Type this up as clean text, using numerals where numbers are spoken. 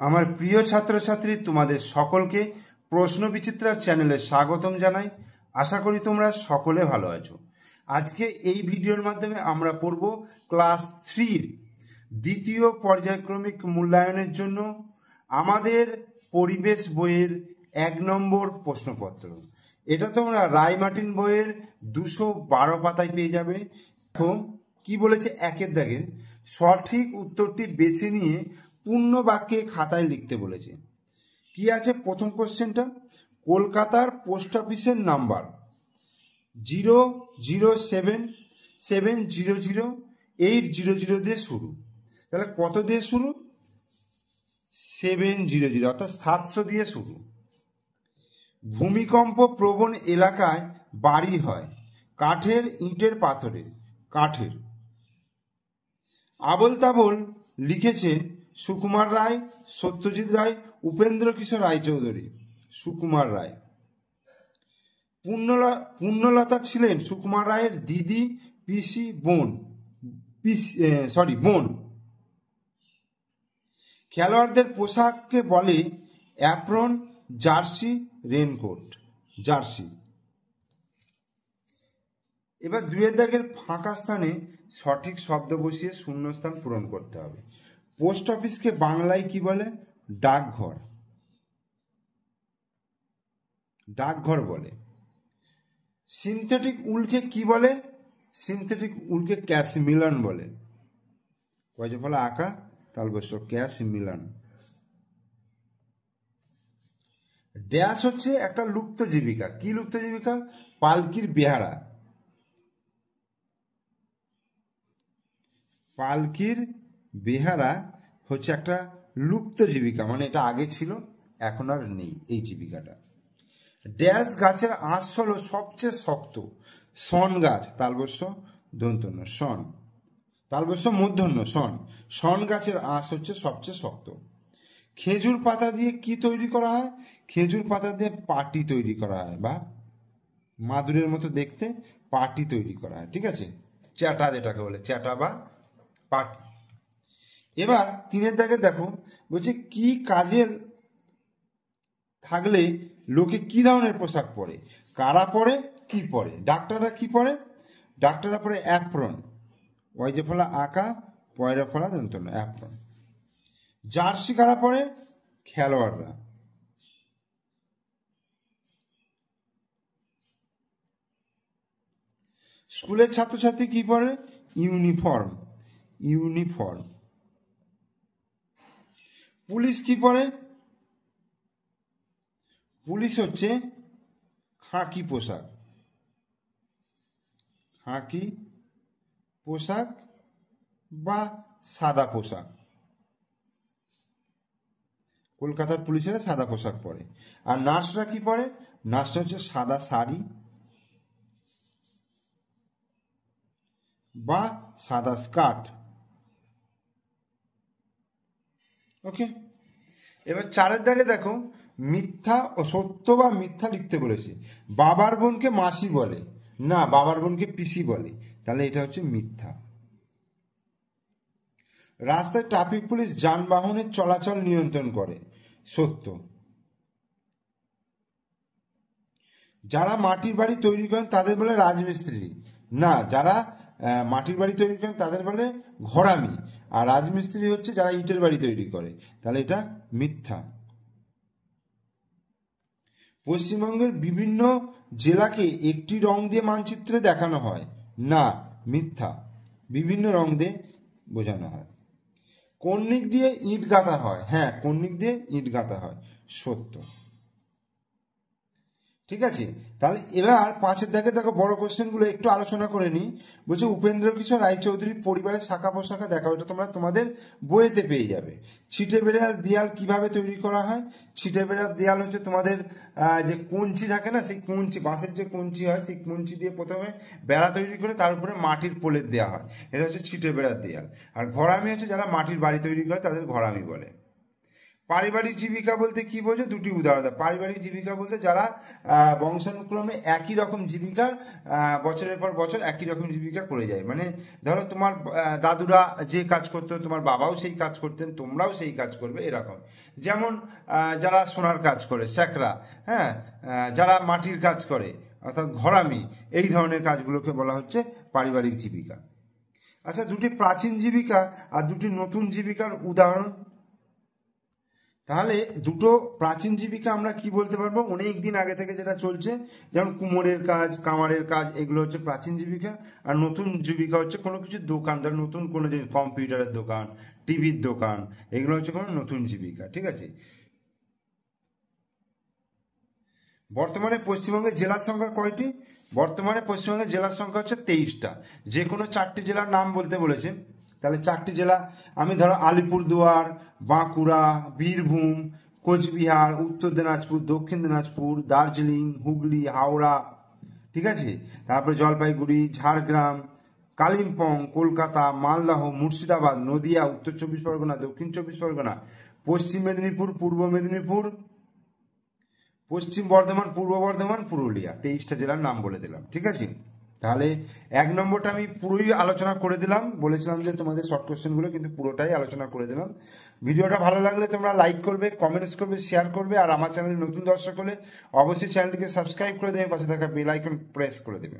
আমার প্রিয় ছাত্রছাত্রী, তোমাদের সকলকে প্রশ্ন বিচিত্রা চ্যানেলে স্বাগতম জানাই। আশা করি তোমরা সকলে ভালো আছো। আজকে এই ভিডিওর মাধ্যমে আমরা পড়ব ক্লাস 3 দ্বিতীয় পর্যায়ক্রমিক মূল্যায়নের জন্য আমাদের পরিবেশ বইয়ের 1 নম্বর প্রশ্নপত্র। এটা তোমরা রায়মার্টিন বইয়ের 212 পাতায় পেয়ে যাবে। এখন কি বলেছে, 1 দাগের সঠিক উত্তরটি বেছে নিয়ে পূর্ণ বাক্যে খাতায় লিখতে বলেছে। কি আছে প্রথম কোশ্চেনটা, কলকাতার পোস্ট অফিসের নাম্বার 007700800 দিয়ে শুরু। তাহলে কত দিয়ে শুরু? 700, অর্থাৎ 700 দিয়ে শুরু। ভূমিকম্প প্রবণ এলাকায় বাড়ি হয় কাঠের, ইটের, পাথরের? কাঠের। আবোল তাবোল লিখেছে সুকুমার রায়, সত্যজিৎ রায়, উপেন্দ্র কিশোর রায়চৌধুরী? সুকুমার রায়। পূর্ণলতা ছিলেন সুকুমার রায়ের দিদি, পিসি, বোন? বোন। খেলোয়াড়দের পোশাককে বলে অ্যাপ্রন, জার্সি, রেনকোট? জার্সি। এবার 2 দাগের ফাঁকা স্থানে সঠিক শব্দ বসিয়ে শূন্যস্থান পূরণ করতে হবে। পোস্ট অফিসকে বাংলায় কি বলে? ডাকঘর। ডাকঘর বলে। সিনথেটিক উলকে কি বলে? সিনথেটিক উলকে ক্যাশমিলান বলে। কয় যে ফলে আঁকা তালবস্য ক্যাশমিলান। ড্যাশ হচ্ছে একটা লুপ্ত জীবিকা। কি লুপ্ত জীবিকা? পালকির বেহারা। পালকির বেহারা হচ্ছে একটা লুপ্ত জীবিকা, মানে এটা আগে ছিল, এখন আর নেই এই জীবিকাটা। ড্যাশ গাছের আঁশ হলো সবচেয়ে শক্ত? শন গাছ। তালবস্য দন্তন্য শন, তালবস্য মূর্ধন্য শন। শন গাছের আঁশ হচ্ছে সবচেয়ে শক্ত। খেজুর পাতা দিয়ে কি তৈরি করা হয়? খেজুর পাতা দিয়ে পাটি তৈরি করা হয়, বা মাদুরের মতো দেখতে পাটি তৈরি করা হয়। ঠিক আছে, চ্যাটা যেটাকে বলে, চ্যাটা বা পাটি। এবার 3 দাগে দেখো, বলছে কি কাজের থাকলে লোকে কি ধরনের পোশাক পরে? কারা পরে, কি পরে? ডাক্তাররা কি পরে? ডাক্তাররা পরে অ্যাপ্রন। ওই যে ফলা আঁকা, পয়রা ফলা দন্তন্য, অ্যাপ্রন। জার্সি কারা পরে? খেলোয়াড়রা। স্কুলের ছাত্রছাত্রী কি পরে? ইউনিফর্ম। ইউনিফর্ম। পুলিশ কি পরে? পুলিশ হচ্ছে খাকি পোশাক। খাকি পোশাক বা সাদা পোশাক। কলকাতার পুলিশেরা সাদা পোশাক পরে। আর নার্সরা কি পরে? নার্সরা হচ্ছে সাদা শাড়ি বা সাদা স্কার্ট। ওকে। এবার 4 দাগে দেখো, মিথ্যা ও সত্য বা মিথ্যা লিখতে বলেছে। বাবার বোনকে মাসি বলে না, বাবার বোনকে পিসি বলে। তাহলে এটা হচ্ছে মিথ্যা। রাস্তায় ট্রাফিক পুলিশ যানবাহনের চলাচল নিয়ন্ত্রণ করে। সত্য। যারা মাটির বাড়ি তৈরি করেন তাদের বলে রাজমিস্ত্রি না, যারা মাটির বাড়ি তৈরি করেন তাদের বলে ঘরামি। আর রাজমিস্ত্রি হচ্ছে যারা ইটের বাড়ি তৈরি করে। তাহলে এটা মিথ্যা। পশ্চিমবঙ্গের বিভিন্ন জেলাকে একটি রং দিয়ে মানচিত্রে দেখানো হয় না, মিথ্যা। বিভিন্ন রং দিয়ে বোঝানো হয়। কর্নিক দিয়ে ইট গাঁথা হয়? হ্যাঁ, কর্নিক দিয়ে ইট গাঁথা হয়। সত্য। ঠিক আছে, তাহলে এবার 5 দাগে দেখো বড় কোশ্চেনগুলো একটু আলোচনা করে নিই। বলছে উপেন্দ্র কিশোর রায়চৌধুরীর পরিবারের শাখা পোশাখা দেখাও। এটা তোমরা তোমাদের বইয়েতে পেয়ে যাবে। ছিটে বেড়াল দেয়াল কিভাবে তৈরি করা হয়? ছিটে বেড়াল দেয়াল হচ্ছে তোমাদের যে কঞ্চি থাকে না, সেই কঞ্চি, বাঁশের যে কঞ্চি হয়, সেই কঞ্চি দিয়ে প্রথমে বেড়া তৈরি করে তার উপরে মাটির প্রলেপ দেওয়া হয়। এটা হচ্ছে ছিটে বেড়াল দেয়াল। আর ঘরামি হচ্ছে যারা মাটির বাড়ি তৈরি করে তাদের ঘরামি বলে। পারিবারিক জীবিকা বলতে কি বোঝো? দুটি উদাহরণ দাও। পারিবারিক জীবিকা বলতে যারা বংশানুক্রমে একই রকম জীবিকা বছরের পর বছর একই রকম জীবিকা করে যায়। মানে ধরো তোমার দাদুরা যে কাজ করতো তোমার বাবাও সেই কাজ করতেন, তোমরাও সেই কাজ করবে, এরকম। যেমন যারা সোনার কাজ করে, স্যাকরা, হ্যাঁ, যারা মাটির কাজ করে অর্থাৎ ঘরামি, এই ধরনের কাজগুলোকে বলা হচ্ছে পারিবারিক জীবিকা। আচ্ছা, দুটি প্রাচীন জীবিকা আর দুটি নতুন জীবিকার উদাহরণ। তাহলে দুটো প্রাচীন জীবিকা আমরা কি বলতে পারবো? অনেক দিন আগে থেকে যেটা চলছে, যেমন কুমোরের কাজ, কামারের কাজ, এগুলো হচ্ছে প্রাচীন জীবিকা। আর নতুন জীবিকা হচ্ছে কোনো কিছু দোকান, ধর নতুন কোনো জিনিস, কম্পিউটারের দোকান, টিভির দোকান, এগুলো হচ্ছে কোনো নতুন জীবিকা। ঠিক আছে। বর্তমানে পশ্চিমবঙ্গের জেলার সংখ্যা কয়টি? বর্তমানে পশ্চিমবঙ্গের জেলার সংখ্যা হচ্ছে 23টা। যে কোনো 4টি জেলার নাম বলতে বলেছেন, তাহলে 4টি জেলা আমি ধরো আলিপুরদুয়ার, বাঁকুড়া, বীরভূম, কোচবিহার, উত্তর দিনাজপুর, দক্ষিণ দিনাজপুর, দার্জিলিং, হুগলি, হাওড়া, ঠিক আছে, তারপরে জলপাইগুড়ি, ঝাড়গ্রাম, কালিম্পং, কলকাতা, মালদহ, মুর্শিদাবাদ, নদিয়া, উত্তর 24 পরগনা, দক্ষিণ 24 পরগনা, পশ্চিম মেদিনীপুর, পূর্ব মেদিনীপুর, পশ্চিম বর্ধমান, পূর্ব বর্ধমান, পুরুলিয়া। 23টা জেলার নাম বলে দিলাম। ঠিক আছে। তাহলে 1 নম্বরটা আমি পুরোই আলোচনা করে দিলাম, বলেছিলাম যে তোমাদের শর্ট কোশ্চেনগুলো, কিন্তু পুরোটাই আলোচনা করে দিলাম। ভিডিওটা ভালো লাগলে তোমরা লাইক করবে, কমেন্টস করবে, শেয়ার করবে, আর আমার চ্যানেলে নতুন দর্শক হলে অবশ্যই চ্যানেলটিকে সাবস্ক্রাইব করে দেবে, পাশে থাকা বেল আইকন প্রেস করে দেবে।